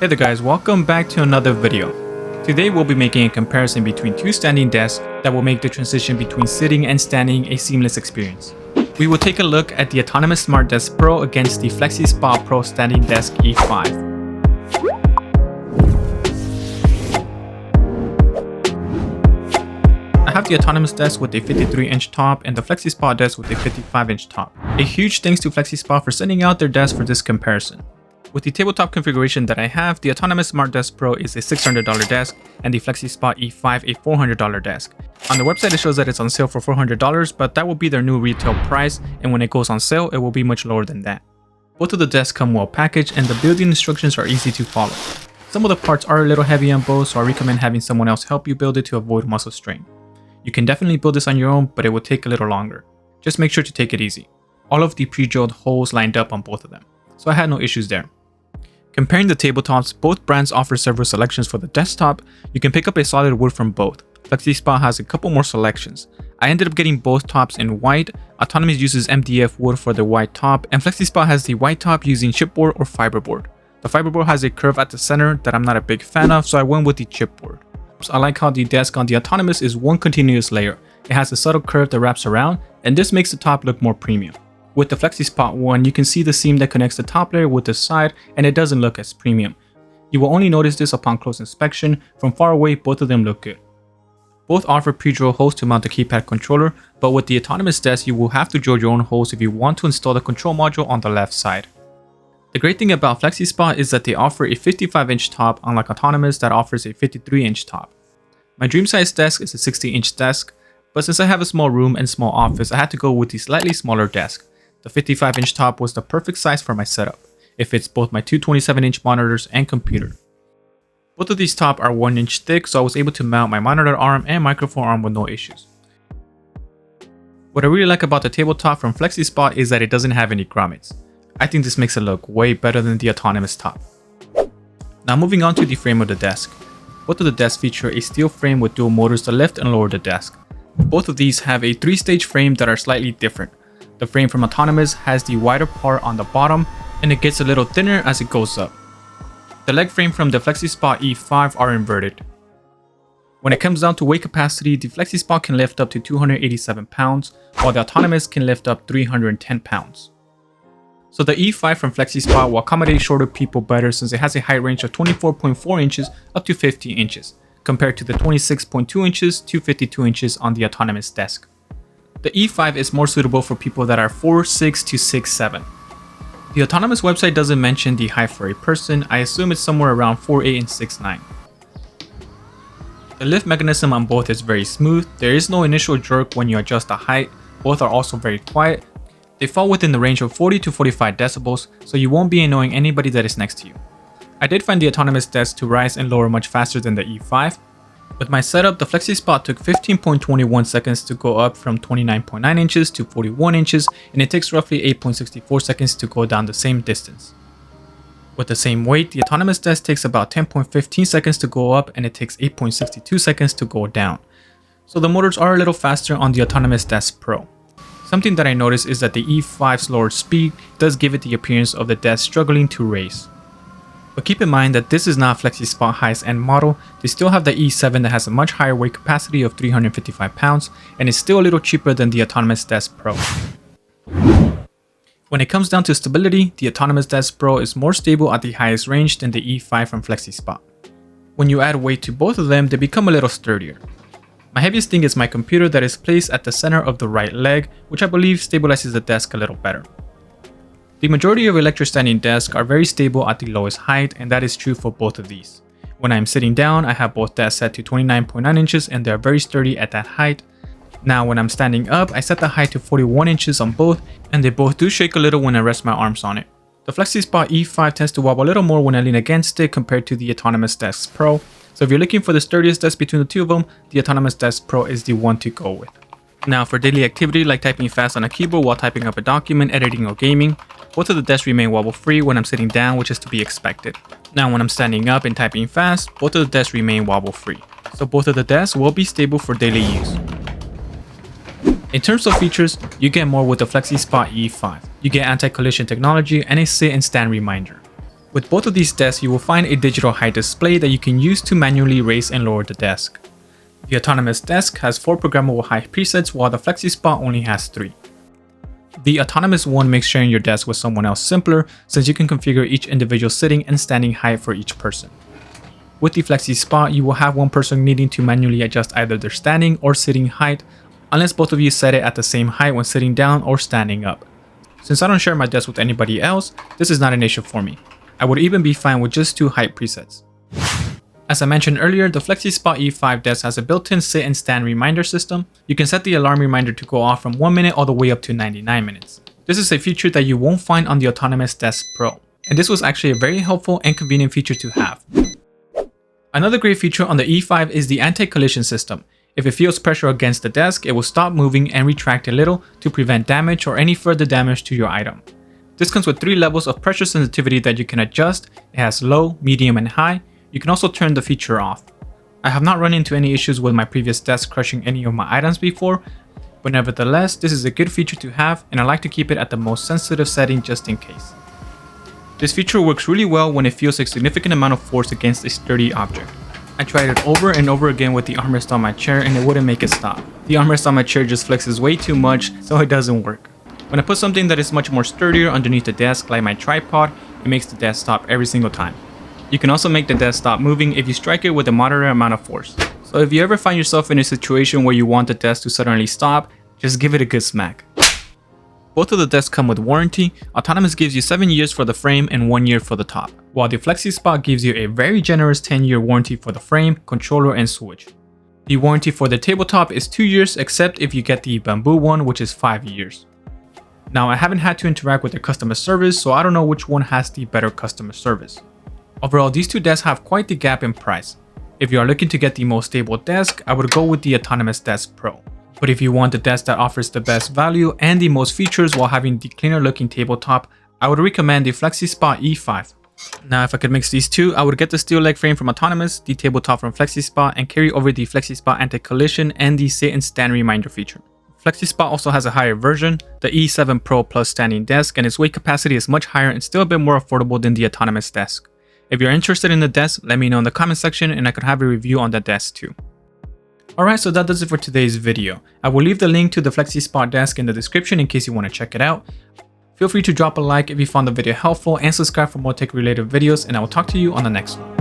Hey there guys, welcome back to another video. Today we'll be making a comparison between two standing desks that will make the transition between sitting and standing a seamless experience. We will take a look at the Autonomous SmartDesk Pro against the FlexiSpot Pro Standing Desk E5. I have the Autonomous desk with a 53-inch top and the FlexiSpot desk with a 55-inch top. A huge thanks to FlexiSpot for sending out their desk for this comparison. With the tabletop configuration that I have, the Autonomous SmartDesk Pro is a $600 desk and the FlexiSpot E5 a $400 desk. On the website it shows that it's on sale for $400, but that will be their new retail price, and when it goes on sale it will be much lower than that. Both of the desks come well packaged and the building instructions are easy to follow. Some of the parts are a little heavy on both, so I recommend having someone else help you build it to avoid muscle strain. You can definitely build this on your own, but it will take a little longer. Just make sure to take it easy. All of the pre-drilled holes lined up on both of them, so I had no issues there. Comparing the tabletops, both brands offer several selections for the desktop. You can pick up a solid wood from both. FlexiSpot has a couple more selections. I ended up getting both tops in white. Autonomous uses MDF wood for the white top, and FlexiSpot has the white top using chipboard or fiberboard. The fiberboard has a curve at the center that I'm not a big fan of, so I went with the chipboard. I like how the desk on the Autonomous is one continuous layer. It has a subtle curve that wraps around, and this makes the top look more premium. With the FlexiSpot one, you can see the seam that connects the top layer with the side, and it doesn't look as premium. You will only notice this upon close inspection. From far away, both of them look good. Both offer pre-drill holes to mount the keypad controller, but with the Autonomous desk, you will have to drill your own holes if you want to install the control module on the left side. The great thing about FlexiSpot is that they offer a 55-inch top, unlike Autonomous that offers a 53-inch top. My dream size desk is a 60-inch desk, but since I have a small room and small office, I had to go with the slightly smaller desk. The 55-inch top was the perfect size for my setup. It fits both my two 27-inch monitors and computer. Both of these tops are 1 inch thick, so I was able to mount my monitor arm and microphone arm with no issues. What I really like about the tabletop from FlexiSpot is that it doesn't have any grommets. I think this makes it look way better than the Autonomous top. Now moving on to the frame of the desk. Both of the desks feature a steel frame with dual motors to lift and lower the desk. Both of these have a 3-stage frame that are slightly different. The frame from Autonomous has the wider part on the bottom, and it gets a little thinner as it goes up. The leg frame from the FlexiSpot E5 are inverted. When it comes down to weight capacity, the FlexiSpot can lift up to 287 pounds, while the Autonomous can lift up 310 pounds. So the E5 from FlexiSpot will accommodate shorter people better since it has a height range of 24.4 inches up to 50 inches, compared to the 26.2 inches to 52 inches on the Autonomous desk. The E5 is more suitable for people that are 4'6" to 6'7". The Autonomous website doesn't mention the height for a person. I assume it's somewhere around 4'8" and 6'9". The lift mechanism on both is very smooth. There is no initial jerk when you adjust the height. Both are also very quiet. They fall within the range of 40 to 45 decibels, so you won't be annoying anybody that is next to you. I did find the Autonomous desk to rise and lower much faster than the E5. With my setup, the FlexiSpot took 15.21 seconds to go up from 29.9 inches to 41 inches, and it takes roughly 8.64 seconds to go down the same distance. With the same weight, the Autonomous desk takes about 10.15 seconds to go up, and it takes 8.62 seconds to go down. So the motors are a little faster on the Autonomous Desk Pro. Something that I noticed is that the E5's lower speed does give it the appearance of the desk struggling to raise. But keep in mind that this is not FlexiSpot highest end model. They still have the E7 that has a much higher weight capacity of 355 pounds and is still a little cheaper than the Autonomous Desk Pro. When it comes down to stability, the Autonomous Desk Pro is more stable at the highest range than the E5 from FlexiSpot. When you add weight to both of them, they become a little sturdier. My heaviest thing is my computer that is placed at the center of the right leg, which I believe stabilizes the desk a little better. The majority of electric standing desks are very stable at the lowest height, and that is true for both of these. When I am sitting down, I have both desks set to 29.9 inches and they are very sturdy at that height. Now when I'm standing up, I set the height to 41 inches on both, and they both do shake a little when I rest my arms on it. The FlexiSpot E5 tends to wobble a little more when I lean against it compared to the Autonomous Desk Pro. So if you're looking for the sturdiest desk between the two of them, the Autonomous Desk Pro is the one to go with. Now for daily activity like typing fast on a keyboard while typing up a document, editing or gaming, both of the desks remain wobble free when I'm sitting down, which is to be expected. Now when I'm standing up and typing fast, both of the desks remain wobble free. So both of the desks will be stable for daily use. In terms of features, you get more with the FlexiSpot E5. You get anti-collision technology and a sit and stand reminder. With both of these desks, you will find a digital height display that you can use to manually raise and lower the desk. The Autonomous desk has 4 programmable height presets, while the FlexiSpot only has 3. The Autonomous one makes sharing your desk with someone else simpler, since you can configure each individual sitting and standing height for each person. With the FlexiSpot, you will have one person needing to manually adjust either their standing or sitting height, unless both of you set it at the same height when sitting down or standing up. Since I don't share my desk with anybody else, this is not an issue for me. I would even be fine with just 2 height presets. As I mentioned earlier, the FlexiSpot E5 desk has a built-in sit and stand reminder system. You can set the alarm reminder to go off from 1 minute all the way up to 99 minutes. This is a feature that you won't find on the Autonomous Desk Pro, and this was actually a very helpful and convenient feature to have. Another great feature on the E5 is the anti-collision system. If it feels pressure against the desk, it will stop moving and retract a little to prevent damage or any further damage to your item. This comes with 3 levels of pressure sensitivity that you can adjust. It has low, medium, and high. You can also turn the feature off. I have not run into any issues with my previous desk crushing any of my items before, but nevertheless, this is a good feature to have, and I like to keep it at the most sensitive setting just in case. This feature works really well when it feels a significant amount of force against a sturdy object. I tried it over and over again with the armrest on my chair and it wouldn't make it stop. The armrest on my chair just flexes way too much, so it doesn't work. When I put something that is much more sturdier underneath the desk, like my tripod, it makes the desk stop every single time. You can also make the desk stop moving if you strike it with a moderate amount of force. So if you ever find yourself in a situation where you want the desk to suddenly stop, just give it a good smack. Both of the desks come with warranty. Autonomous gives you 7 years for the frame and 1 year for the top, while the FlexiSpot gives you a very generous 10-year warranty for the frame, controller, and switch. The warranty for the tabletop is 2 years, except if you get the bamboo one, which is 5 years. Now, I haven't had to interact with their customer service, so I don't know which one has the better customer service. Overall, these 2 desks have quite the gap in price. If you are looking to get the most stable desk, I would go with the Autonomous Desk Pro. But if you want the desk that offers the best value and the most features while having the cleaner looking tabletop, I would recommend the FlexiSpot E5. Now, if I could mix these 2, I would get the steel leg frame from Autonomous, the tabletop from FlexiSpot, and carry over the FlexiSpot Anticollision and the sit and stand reminder feature. FlexiSpot also has a higher version, the E7 Pro Plus standing desk, and its weight capacity is much higher and still a bit more affordable than the Autonomous desk. If you're interested in the desk, let me know in the comment section and I could have a review on that desk too. Alright, so that does it for today's video. I will leave the link to the FlexiSpot desk in the description in case you want to check it out. Feel free to drop a like if you found the video helpful and subscribe for more tech related videos, and I will talk to you on the next one.